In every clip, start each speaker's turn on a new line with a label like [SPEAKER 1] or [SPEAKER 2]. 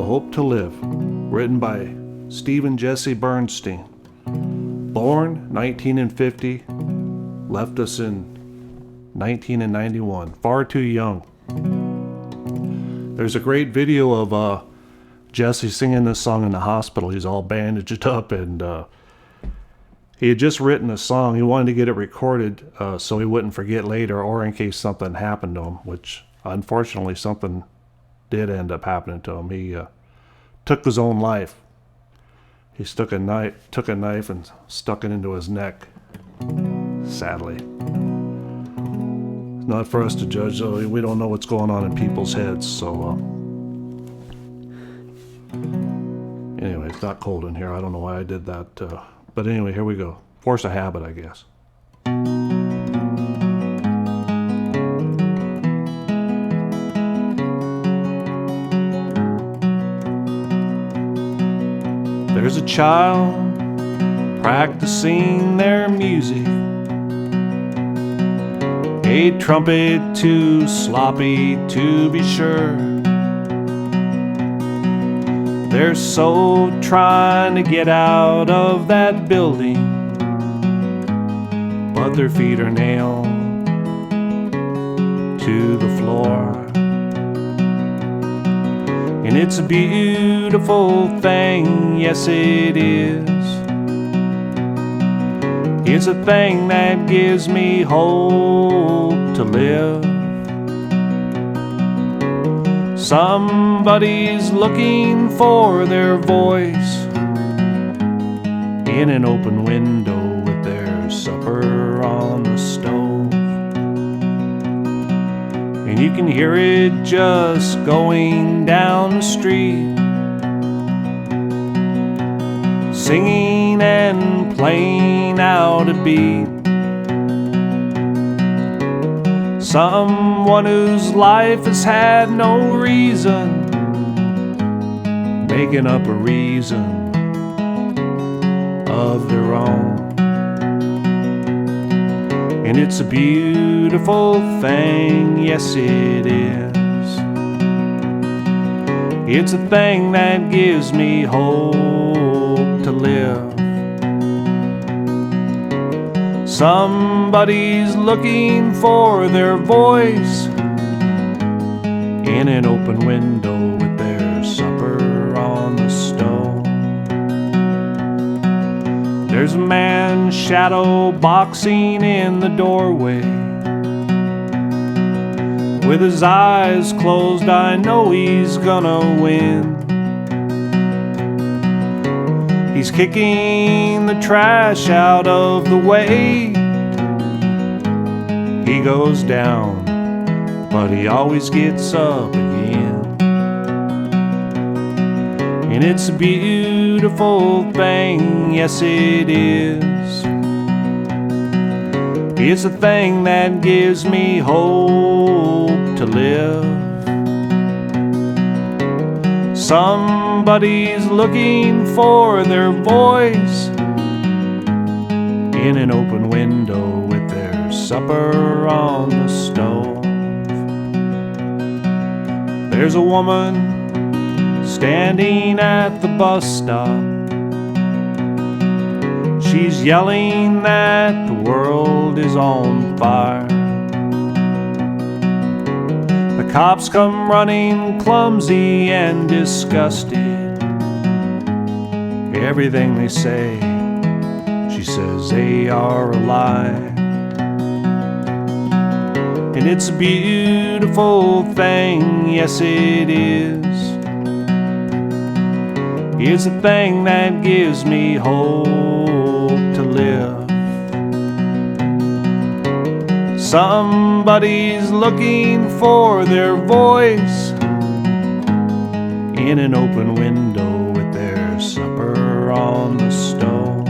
[SPEAKER 1] Hope to Live, written by Steven Jesse Bernstein. Born 1950, left us in 1991, far too young. There's a great video of Jesse singing this song in the hospital. He's all bandaged up, and he had just written a song. He wanted to get it recorded so he wouldn't forget later, or in case something happened to him, which unfortunately something did end up happening to him. He took his own life. He took a knife and stuck it into his neck, sadly. It's not for us to judge, though. We don't know what's going on in people's heads, so... Anyway, it's not cold in here. I don't know why I did that. But anyway, here we go. Force of habit, I guess. There's a child practicing their music, a trumpet too sloppy to be sure. They're so trying to get out of that building, but their feet are nailed to the floor. And it's a beautiful thing, yes it is. It's a thing that gives me hope to live. Somebody's looking for their voice in an open window with their supper on the stove. And you can hear it just going down the street, singing and playing out a beat. Someone whose life has had no reason, making up a reason of their own. And it's a beautiful thing, yes it is. It's a thing that gives me hope to live. Somebody's looking for their voice in an open window with their supper on the stove. There's a man shadow boxing in the doorway. With his eyes closed, I know he's gonna win. He's kicking the trash out of the way. He goes down, but he always gets up again. And it's a beautiful thing, yes it is. It's a thing that gives me hope to live. Somebody's looking for their voice in an open window with their supper on the stove. There's a woman standing at the bus stop. She's yelling that the world is on fire. The cops come running clumsy and disgusted. Everything they say, she says they are a lie. And it's a beautiful thing, yes it is. It's a thing that gives me hope to live. Somebody's looking for their voice in an open window with their supper on the stove.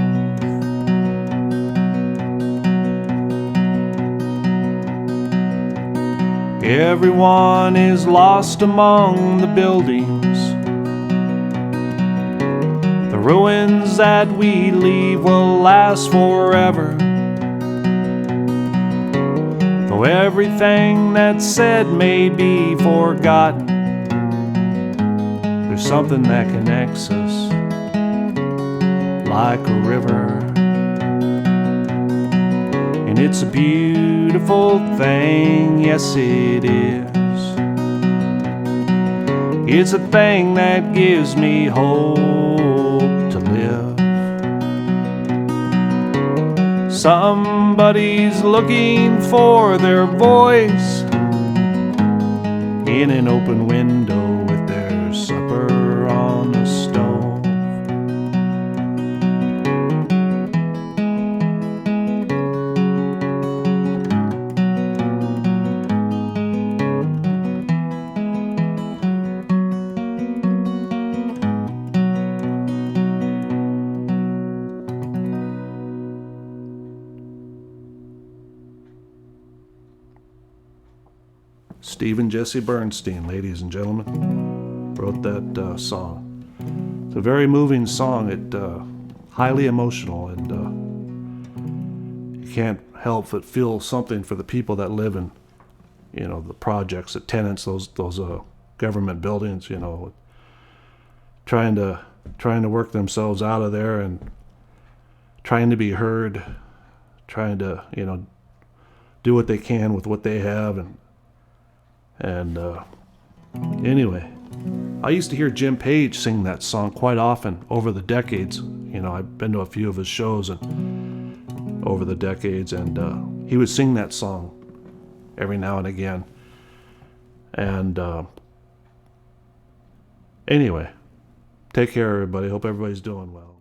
[SPEAKER 1] Everyone is lost among the buildings. The ruins that we leave will last forever. Though everything that's said may be forgotten, There's something that connects us like a river, and it's a beautiful thing, yes it is. It's a thing that gives me hope to live. Somebody's looking for their voice in an open window with their supper on the stove. Steven Jesse Bernstein, ladies and gentlemen, wrote that song. It's a very moving song. It highly emotional, and you can't help but feel something for the people that live in, the projects, the tenants, those government buildings, trying to work themselves out of there and trying to be heard, trying to do what they can with what they have, and anyway, I used to hear Jim Page sing that song quite often over the decades. I've been to a few of his shows and over the decades, and he would sing that song every now and again. And anyway, take care, everybody. Hope everybody's doing well.